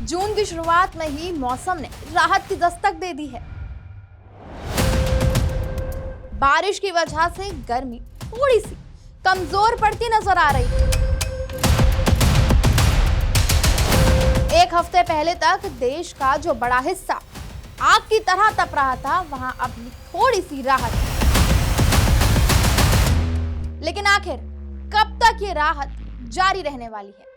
जून की शुरुआत में ही मौसम ने राहत की दस्तक दे दी है। बारिश की वजह से गर्मी थोड़ी सी कमजोर पड़ती नजर आ रही है। एक हफ्ते पहले तक देश का जो बड़ा हिस्सा आग की तरह तप रहा था, वहां अब थोड़ी सी राहत है। लेकिन आखिर कब तक ये राहत जारी रहने वाली है?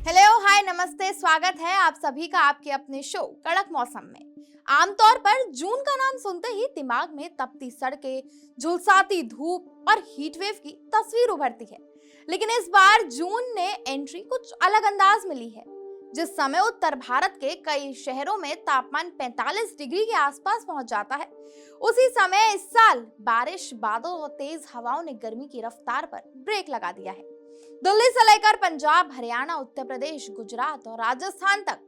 हेलो, हाय, नमस्ते, स्वागत है आप सभी का आपके अपने शो कड़क मौसम में। आमतौर पर जून का नाम सुनते ही दिमाग में तपती सड़कें, झुलसाती धूप और हीट वेव की तस्वीर उभरती है। लेकिन इस बार जून ने एंट्री कुछ अलग अंदाज में ली है। जिस समय उत्तर भारत के कई शहरों में तापमान 45 डिग्री के आसपास पहुंच जाता है, उसी समय इस साल बारिश, बादल और तेज हवाओं ने गर्मी की रफ्तार पर ब्रेक लगा दिया है। दिल्ली से लेकर पंजाब, हरियाणा, उत्तर प्रदेश, गुजरात और राजस्थान तक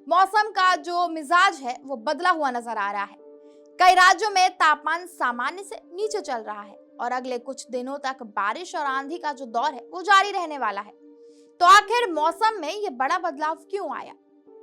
मौसम का जो मिजाज है वो बदला हुआ नजर आ रहा है। कई राज्यों में तापमान सामान्य से नीचे चल रहा है और अगले कुछ दिनों तक बारिश और आंधी का जो दौर है वो जारी रहने वाला है। तो आखिर मौसम में ये बड़ा बदलाव क्यों आया?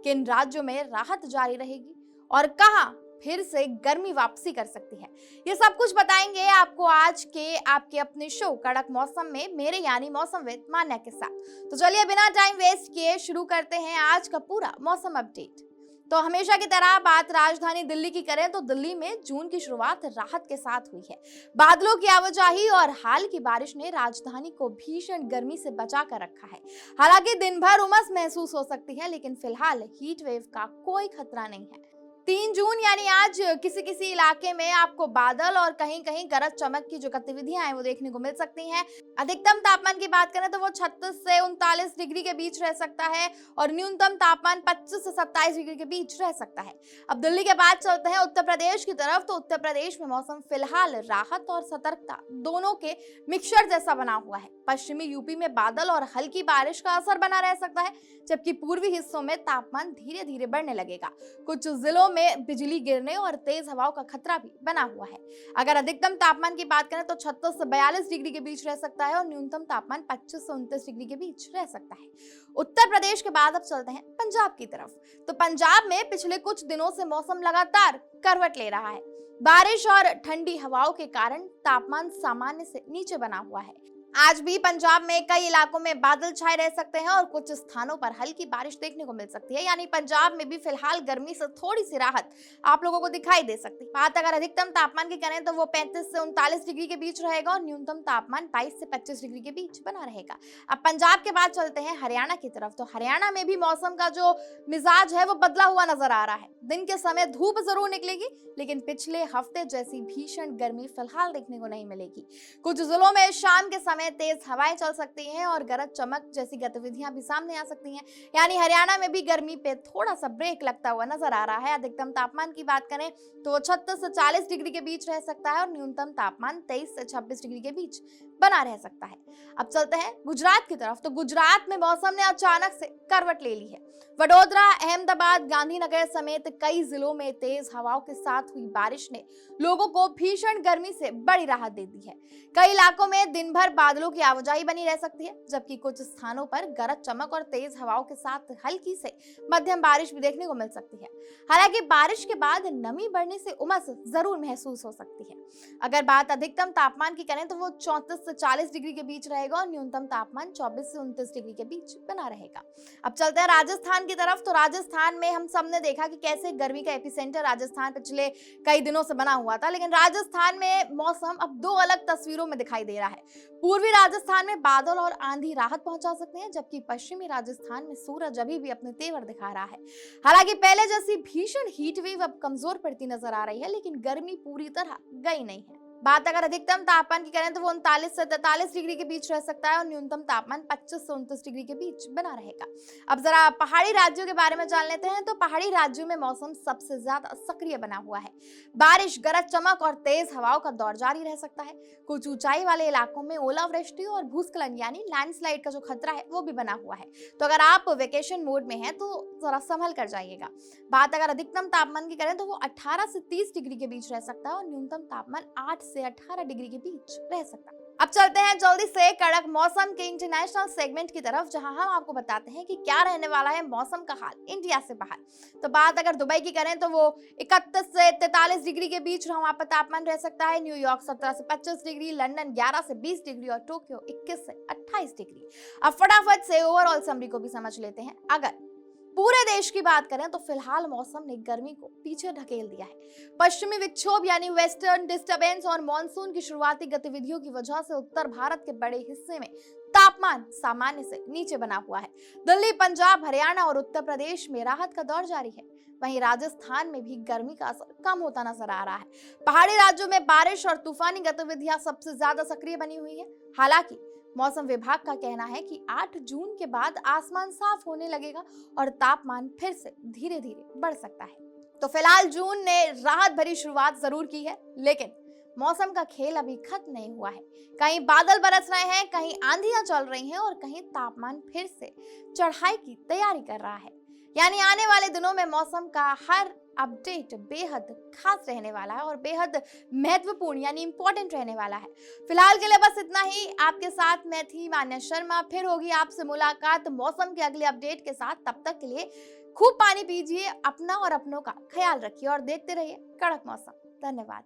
किन राज्यों में राहत जारी रहेगी और कहां फिर से गर्मी वापसी कर सकती है? ये सब कुछ बताएंगे आपको आज के आपके अपने शो कड़क मौसम में, मेरे यानी मौसमविद मान्या के साथ। तो चलिए बिना टाइम वेस्ट किए शुरू करते हैं आज का पूरा मौसम अपडेट। तो हमेशा की तरह बात राजधानी दिल्ली की करें तो दिल्ली में जून की शुरुआत राहत के साथ हुई है। बादलों की आवाजाही और हाल की बारिश ने राजधानी को भीषण गर्मी से बचा कर रखा है। हालांकि दिन भर उमस महसूस हो सकती है, लेकिन फिलहाल हीट वेव का कोई खतरा नहीं है। 3 जून यानी आज किसी किसी इलाके में आपको बादल और कहीं कहीं गरज चमक की जो गतिविधियां हैं वो देखने को मिल सकती हैं। अधिकतम तापमान की बात करें तो वो 36 से 39 डिग्री के बीच रह सकता है और न्यूनतम तापमान 25 से 27 डिग्री के बीच रह सकता है। अब दिल्ली के बाद चलते हैं उत्तर प्रदेश की तरफ। तो उत्तर प्रदेश में मौसम फिलहाल राहत और सतर्कता दोनों के मिक्सचर जैसा बना हुआ है। पश्चिमी यूपी में बादल और हल्की बारिश का असर बना रह सकता है, जबकि पूर्वी हिस्सों में तापमान धीरे धीरे बढ़ने लगेगा। कुछ जिलों में बिजली गिरने और तेज हवाओं का खतरा भी बना हुआ है। अगर अधिकतम तापमान की बात करें तो 36 से 42 डिग्री के बीच रह सकता है और न्यूनतम तापमान 25 से 29 डिग्री के बीच रह सकता है। उत्तर प्रदेश के बाद अब चलते हैं पंजाब की तरफ। तो पंजाब में पिछले कुछ दिनों से मौसम लगातार करवट ले रहा है। बारिश और ठंडी हवाओं के कारण तापमान सामान्य से नीचे बना हुआ है। आज भी पंजाब में कई इलाकों में बादल छाए रह सकते हैं और कुछ स्थानों पर हल्की बारिश देखने को मिल सकती है। यानी पंजाब में भी फिलहाल गर्मी से थोड़ी सी राहत आप लोगों को दिखाई दे सकती है। बात अगर अधिकतम तापमान की करें तो वो 35 से 39 डिग्री के बीच रहेगा और न्यूनतम तापमान 22 से 25 डिग्री के बीच बना रहेगा। अब पंजाब के बाद चलते हैं हरियाणा की तरफ। तो हरियाणा में भी मौसम का जो मिजाज है वो बदला हुआ नजर आ रहा है। दिन के समय धूप जरूर निकलेगी, लेकिन पिछले हफ्ते जैसी भीषण गर्मी फिलहाल देखने को नहीं मिलेगी। कुछ जिलों में शाम के समय तेज हवाएं चल सकती हैं और गरज चमक जैसी गतिविधियां भी सामने आ सकती हैं। यानी हरियाणा में भी गर्मी पे थोड़ा सा ब्रेक लगता हुआ नजर आ रहा है। अधिकतम तापमान की बात करें तो 36 से 40 डिग्री के बीच रह सकता है और न्यूनतम तापमान 23 से 26 डिग्री के बीच बना रह सकता है। अब चलते हैं गुजरात की तरफ। तो गुजरात में मौसम ने अचानक से करवट ले ली है। वडोदरा, अहमदाबाद, गांधीनगर समेत कई जिलों में तेज हवाओं के साथ हुई बारिश ने लोगों को भीषण गर्मी से बड़ी राहत दे दी है। कई इलाकों में दिन भर बादलों की आवाजाही बनी रह सकती है, जबकि कुछ स्थानों पर गरज चमक और तेज हवाओं के साथ हल्की से मध्यम बारिश भी देखने को मिल सकती है। हालांकि बारिश के बाद नमी बढ़ने से उमस जरूर महसूस हो सकती है। अगर बात अधिकतम तापमान की करें तो वो 34 से 40 डिग्री के बीच रहेगा और न्यूनतम तापमान 24 से 29 डिग्री के बीच बना रहेगा। अब चलते हैं राजस्थान की तरफ। तो राजस्थान में हम सबने देखा कि कैसे गर्मी का एपिसेंटर राजस्थान पिछले कई दिनों से बना हुआ था, लेकिन राजस्थान में मौसम अब 2 अलग तस्वीरों में दिखाई दे रहा है। पूर्वी राजस्थान में बादल और आंधी राहत पहुंचा सकते हैं, जबकि पश्चिमी राजस्थान में सूरज अभी भी अपने तेवर दिखा रहा है। हालांकि पहले जैसी भीषण हीट वेव अब कमजोर पड़ती नजर आ रही है, लेकिन गर्मी पूरी तरह गई नहीं है। बात अगर अधिकतम तापमान की करें तो वो 39 से 43 डिग्री के बीच रह सकता है और न्यूनतम तापमान 25 से 29 डिग्री के बीच बना रहेगा। अब जरा पहाड़ी राज्यों के बारे में जान लेते हैं। तो पहाड़ी राज्यों में मौसम सबसे ज्यादा सक्रिय बना हुआ है। बारिश, गरज चमक और तेज हवाओं का दौर जारी रह सकता है। कुछ ऊंचाई वाले इलाकों में ओलावृष्टि और भूस्खलन यानी लैंडस्लाइड का जो खतरा है वो भी बना हुआ है। तो अगर आप वेकेशन मोड में हैं तो जरा संभल कर जाइएगा। बात अगर अधिकतम तापमान की करें तो वो 18 से 30 डिग्री के बीच रह सकता है और न्यूनतम तापमान 8 से 18 डिग्री के बीच रह सकता है। अब चलते हैं जल्दी से कड़क मौसम के इंटरनेशनल सेगमेंट की तरफ, जहां हम आपको बताते हैं कि क्या रहने वाला है मौसम का हाल इंडिया से बाहर। तो बात अगर दुबई की करें तो वो 31 से 43 डिग्री के बीच वहां पर तापमान रह सकता है। न्यूयॉर्क 17 से 25 डिग्री, लंदन 11 से 20 डिग्री और टोक्यो 21 से 28 डिग्री। अब फटाफट से ओवरऑल समरी को भी समझ लेते हैं। अगर पूरे देश की बात करें तो फिलहाल मौसम ने गर्मी को पीछे ढकेल दिया है। पश्चिमी विक्षोभ यानी वेस्टर्न डिस्टर्बेंस और मानसून की शुरुआती गतिविधियों की वजह से उत्तर भारत के बड़े हिस्से में तापमान सामान्य से नीचे बना हुआ है। दिल्ली, पंजाब, हरियाणा और उत्तर प्रदेश में राहत का दौर जारी है। वहीं राजस्थान में भी गर्मी का असर कम होता नजर आ रहा है। पहाड़ी राज्यों में बारिश और तूफानी गतिविधियां सबसे ज्यादा सक्रिय बनी हुई है। हालांकि मौसम विभाग का कहना है कि 8 जून के बाद आसमान साफ होने लगेगा और तापमान फिर से धीरे धीरे बढ़ सकता है। तो फिलहाल जून ने राहत भरी शुरुआत जरूर की है, लेकिन मौसम का खेल अभी खत्म नहीं हुआ है। कहीं बादल बरस रहे हैं, कहीं आंधियां चल रही हैं और कहीं तापमान फिर से चढ़ाई की तैयारी कर रहा है। यानी आने वाले दिनों में मौसम का हर अपडेट बेहद खास रहने वाला है और बेहद महत्वपूर्ण यानी इंपॉर्टेंट रहने वाला है। फिलहाल के लिए बस इतना ही। आपके साथ मैं थी मान्या शर्मा। फिर होगी आपसे मुलाकात मौसम के अगले अपडेट के साथ। तब तक के लिए खूब पानी पीजिए, अपना और अपनों का ख्याल रखिए और देखते रहिए कड़क मौसम। धन्यवाद।